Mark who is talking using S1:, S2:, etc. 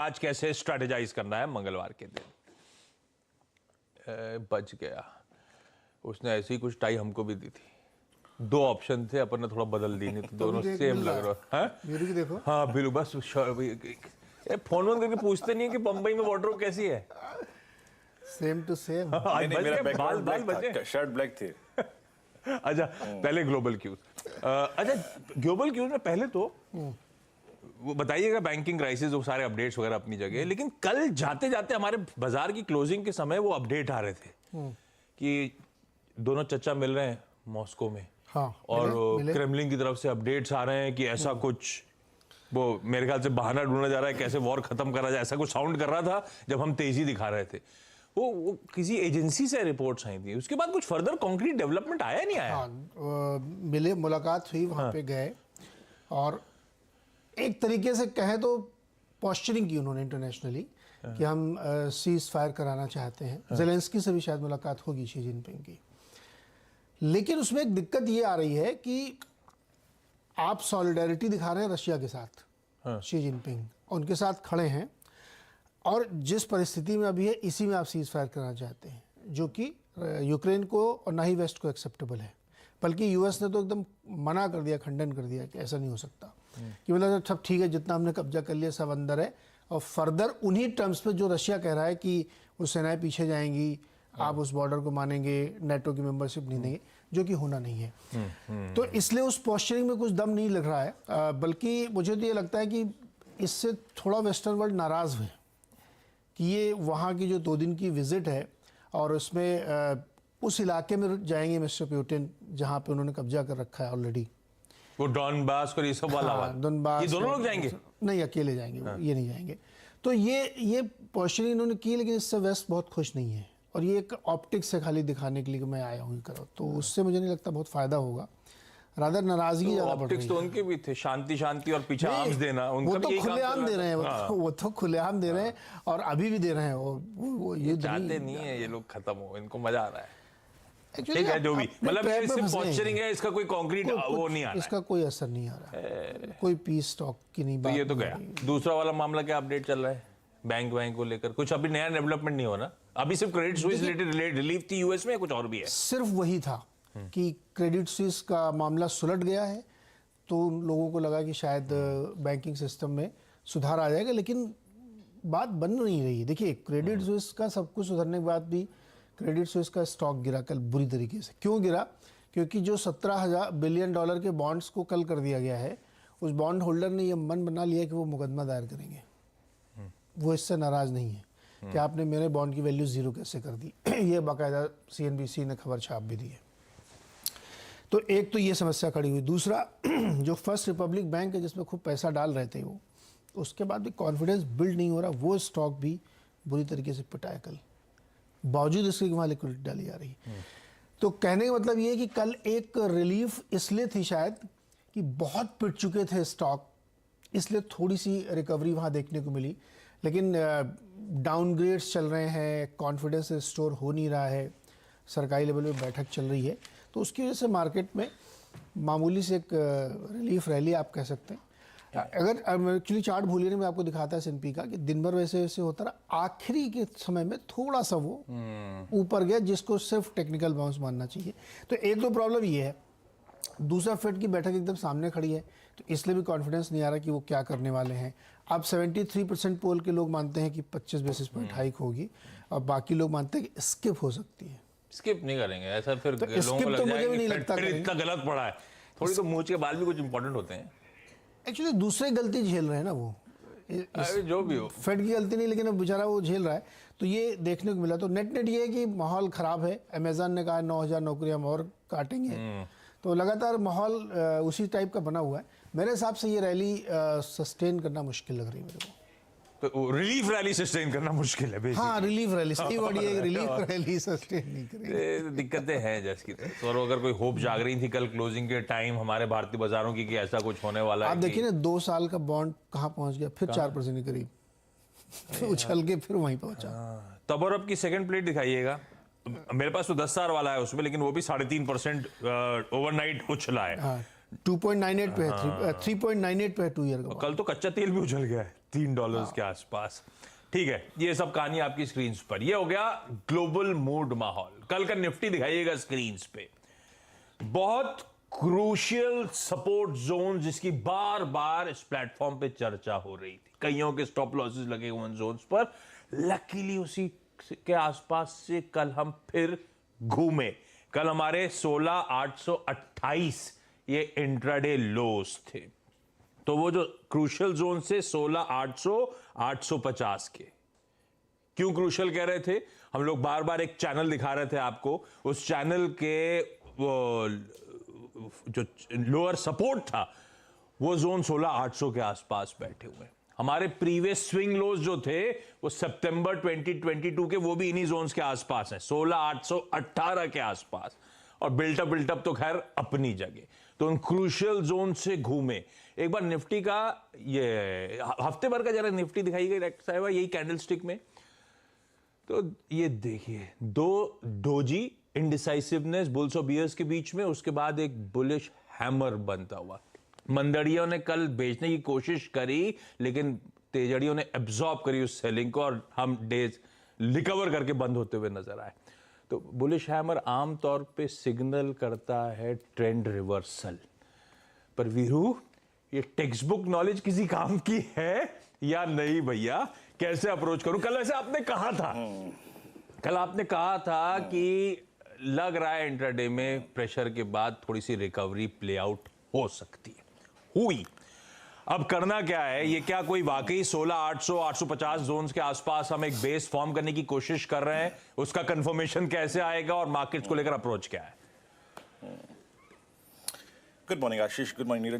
S1: आज कैसे स्ट्रेटेजाइज करना है मंगलवार के दिन। बच गया, उसने ऐसी कुछ टाई हमको भी दी थी। दो ऑप्शन थे, अपन ने थोड़ा बदल दी, नहीं तो दोनों सेम लग रहा है।
S2: मेरी भी देखो।
S1: हाँ बिल्कुल, बस फोन वोन करके पूछते नहीं है कि बम्बई में वार्डरोब कैसी है।
S2: Same to same.
S1: Shirt black थे। अच्छा, पहले ग्लोबल क्यूज। अच्छा, ग्लोबल क्यूज में पहले तो वो बताइएगा, बैंकिंग क्राइसिस वो सारे अपडेट्स वगैरह अपनी जगह, लेकिन कल जाते जाते हमारे बाजार की क्लोजिंग के समय वो अपडेट आ रहे थे कि दोनों चचा मिल रहे हैं मॉस्को में।
S2: हाँ,
S1: और क्रेमलिन की तरफ से अपडेट्स आ रहे हैं कि ऐसा कुछ, वो मेरे ख्याल से बहाना ढूंढा जा रहा है कैसे वॉर खत्म करा जाए, ऐसा कुछ साउंड कर रहा था जब हम तेजी दिखा रहे थे। वो किसी एजेंसी से रिपोर्ट्स आई थी, उसके बाद कुछ फर्दर कॉन्क्रीट डेवलपमेंट आया नहीं आया?
S2: मिले, मुलाकात हुई, वहाँ पे गए और एक तरीके से कहे तो पॉस्चरिंग की उन्होंने इंटरनेशनली कि हम सीज फायर कराना चाहते हैं। जेलेंस्की से भी शायद मुलाकात होगी शी जिनपिंग की, लेकिन उसमें एक दिक्कत ये आ रही है कि आप सॉलिडारिटी दिखा रहे हैं रशिया के साथ। शी जिनपिंग उनके साथ खड़े हैं और जिस परिस्थिति में अभी है इसी में आप सीज फायर करना चाहते हैं, जो कि यूक्रेन को और ना ही वेस्ट को एक्सेप्टेबल है। बल्कि यूएस ने तो एकदम मना कर दिया, खंडन कर दिया कि ऐसा नहीं हो सकता, कि मतलब सब ठीक है, जितना हमने कब्जा कर लिया सब अंदर है, और फर्दर उन्हीं टर्म्स पे जो रशिया कह रहा है कि वो सेनाएं पीछे जाएंगी, आप उस बॉर्डर को मानेंगे, नेटो की मेंबरशिप नहीं देंगे, जो कि होना नहीं है। तो इसलिए उस पोस्चरिंग में कुछ दम नहीं लग रहा है। बल्कि मुझे तो ये लगता है कि इससे थोड़ा वेस्टर्न वर्ल्ड नाराज़ हुए कि ये वहाँ की जो 2 दिन की विजिट है और उसमें उस इलाके में जाएंगे मिस्टर पुतिन जहाँ पे उन्होंने कब्जा कर रखा है ऑलरेडी,
S1: वो डॉनबास और ये सब वाला।
S2: हाँ, डॉनबास,
S1: ये दोनों लोग जाएंगे?
S2: नहीं, अकेले जाएंगे। हाँ। ये नहीं जाएंगे। तो ये पोस्चरिंग इन्होंने की, लेकिन इससे वेस्ट बहुत खुश नहीं है और ये एक ऑप्टिक्स से खाली दिखाने के लिए कि मैं आया हूँ करो, तो उससे मुझे नहीं लगता बहुत फायदा होगा, रादर नाराजगी ज्यादा बढ़ रही है।
S1: तो उनके भी थे, शांति और पीछे आर्म्स देना,
S2: वो तो खुलेआम दे रहे हैं, वो तो खुलेआम दे रहे हैं और अभी भी दे रहे हैं। वो ये
S1: चाहते नहीं है ये लोग खत्म हो, इनको मजा आ रहा है।
S2: ठीक
S1: है जो भी, मतलब सिर्फ पोस्चरिंग है, इसका कोई कंक्रीट वो नहीं आ रहा है,
S2: इसका कोई असर नहीं आ रहा है, कोई पीस टॉक की नहीं बात।
S1: तो ये तो गया। दूसरा वाला मामला क्या अपडेट चल रहा है बैंक को लेकर? कुछ अभी नया डेवलपमेंट नहीं हो ना? अभी सिर्फ क्रेडिट स्विस रिलेटेड रिलीफ थी यूएस में, कुछ और भी है?
S2: सिर्फ वही था कि क्रेडिट स्विस का मामला सुलट गया है, तो लोगों को लगा कि शायद बैंकिंग सिस्टम में सुधार आ जाएगा, लेकिन बात बन नहीं रही। देखिए, क्रेडिट स्विस का सब कुछ सुधरने के बाद भी क्रेडिट स्विस का स्टॉक गिरा कल बुरी तरीके से। क्यों गिरा? क्योंकि जो $17 बिलियन के बॉन्ड्स को कल कर दिया गया है, उस बॉन्ड होल्डर ने यह मन बना लिया कि वो मुकदमा दायर करेंगे। वो इससे नाराज नहीं है कि आपने मेरे बॉन्ड की वैल्यू 0 कैसे कर दी। ये बाकायदा CNBC ने खबर छाप भी दी है। तो एक तो ये समस्या खड़ी हुई। दूसरा, जो फर्स्ट रिपब्लिक बैंक है जिसमें खूब पैसा डाल रहे थे वो, उसके बाद भी कॉन्फिडेंस बिल्ड नहीं हो रहा, वो स्टॉक भी बुरी तरीके से पिटा है कल, बावजूद इसके कि वहाँ लिक्विडिटी डाली जा रही। तो कहने का मतलब ये है कि कल एक रिलीफ इसलिए थी शायद कि बहुत पिट चुके थे स्टॉक, इसलिए थोड़ी सी रिकवरी वहाँ देखने को मिली। लेकिन डाउनग्रेड्स चल रहे हैं, कॉन्फिडेंस रिस्टोर हो नहीं रहा है, सरकारी लेवल पे बैठक चल रही है, तो उसकी वजह से मार्केट में मामूली से एक रिलीफ रैली आप कह सकते हैं। अगर एक्चुअली चार्ट भूलिए नहीं, मैं आपको दिखाता है S&P का कि दिन भर वैसे वैसे होता रहा, आखिरी के समय में थोड़ा सा वो ऊपर गया, जिसको सिर्फ टेक्निकल बाउंस मानना चाहिए। तो एक तो प्रॉब्लम ये है। दूसरा, फेड की बैठक एकदम सामने खड़ी है, तो इसलिए भी कॉन्फिडेंस नहीं आ रहा कि वो क्या करने वाले हैं। अब 73% पोल के लोग मानते हैं कि 25 बेसिस पॉइंट हाइक होगी, और बाकी लोग मानते हैं कि स्किप हो सकती है।
S1: स्किप नहीं करेंगे ऐसा, फिर
S2: तो लोगों को लग जाएगा कि नहीं लगता
S1: इतना गलत पड़ा है। थोड़ी तो मूंछ के बाल भी कुछ इंपॉर्टेंट होते हैं।
S2: एक्चुअली दूसरे गलती झेल रहे हैं ना वो,
S1: जो भी हो,
S2: फेड की गलती नहीं, लेकिन अब बेचारा वो झेल रहा है। तो ये देखने को मिला। तो नेट ये है कि माहौल ख़राब है। अमेज़न ने कहा 9000 नौकरियां हम और काटेंगे, तो लगातार माहौल उसी टाइप का बना हुआ है। मेरे हिसाब से ये रैली सस्टेन करना मुश्किल लग रही है मेरे को।
S1: तो रिलीफ रैली सस्टेन करना मुश्किल है।
S2: हाँ, रिलीफ रैली सही वर्ड है, रिलीफ रैली सस्टेन नहीं करेंगे।
S1: दिक्कतें हैं जैसे की, तो अगर कोई होप जाग रही थी कल क्लोजिंग के टाइम हमारे भारतीय बाजारों की कि ऐसा कुछ होने वाला है।
S2: आप देखिए ना, 2 साल का बॉन्ड कहाँ पहुंच गया, फिर 4% के करीब उछल के फिर वहीं पहुंचा।
S1: तबरब की सेकंड प्लेट दिखाइएगा। मेरे पास तो 10 साल वाला है उसमें, लेकिन वो भी 3.5% ओवरनाइट उछला है।
S2: 2.98 पे है, 3.98 पे है 2 ईयर का।
S1: कल तो कच्चा तेल भी उछल गया है $3 के आसपास। ठीक है, ये सब कहानी आपकी स्क्रीन पर। ये हो गया ग्लोबल मूड माहौल। कल का निफ्टी दिखाइएगा स्क्रीन पे। बहुत क्रूशियल सपोर्ट जोन जिसकी बार बार इस प्लेटफॉर्म पे चर्चा हो रही थी, कईयों के स्टॉप लॉसेस लगे हुए उन जोन्स पर। लकीली उसी के आसपास से कल हम फिर घूमे। कल हमारे 16,828 ये इंट्राडे लोस थे। तो वो जो क्रूशियल जोन से 16,800 850 के। क्यों क्रूशियल कह रहे थे हम लोग? बार बार एक चैनल दिखा रहे थे आपको, उस चैनल के वो जो लोअर सपोर्ट था वो जोन 16,800 के आसपास बैठे हुए। हमारे प्रीवियस स्विंग लोज जो थे वो सितंबर 2022 के, वो भी इन्हीं जोन्स के आसपास हैं, 16,818 के आसपास। और बिल्टअप तो खैर अपनी जगह। तो उन क्रूशियल जोन से घूमे। एक बार निफ्टी का ये हफ्ते भर का जरा निफ्टी दिखाइएगा डायरेक्टर साहब, यही कैंडलस्टिक में। तो ये देखिए, दो डोजी इंडिसाइसिवनेस बुल्स और बियर्स के बीच में, उसके बाद एक बुलिश हैमर बनता हुआ। मंदड़ियों ने कल बेचने की कोशिश करी, लेकिन तेजड़ियों ने एब्जॉर्ब करी उस सेलिंग को, और हम डेज रिकवर करके बंद होते हुए नजर आए। तो बुलिश हैमर आमतौर पे सिग्नल करता है ट्रेंड रिवर्सल। पर वीरू, ये टेक्स्ट बुक नॉलेज किसी काम की है या नहीं भैया? कैसे अप्रोच करूं? कल ऐसे आपने कहा था, कल आपने कहा था कि लग रहा है इंट्राडे में प्रेशर के बाद थोड़ी सी रिकवरी प्ले आउट हो सकती है। हुई। अब करना क्या है? ये क्या कोई वाकई 16,800 850 जोन्स के आसपास हम एक बेस फॉर्म करने की कोशिश कर रहे हैं? उसका कंफर्मेशन कैसे आएगा और मार्केट्स को लेकर अप्रोच क्या है?
S3: गुड मॉर्निंग आशीष, गुड मॉर्निंग नीरज।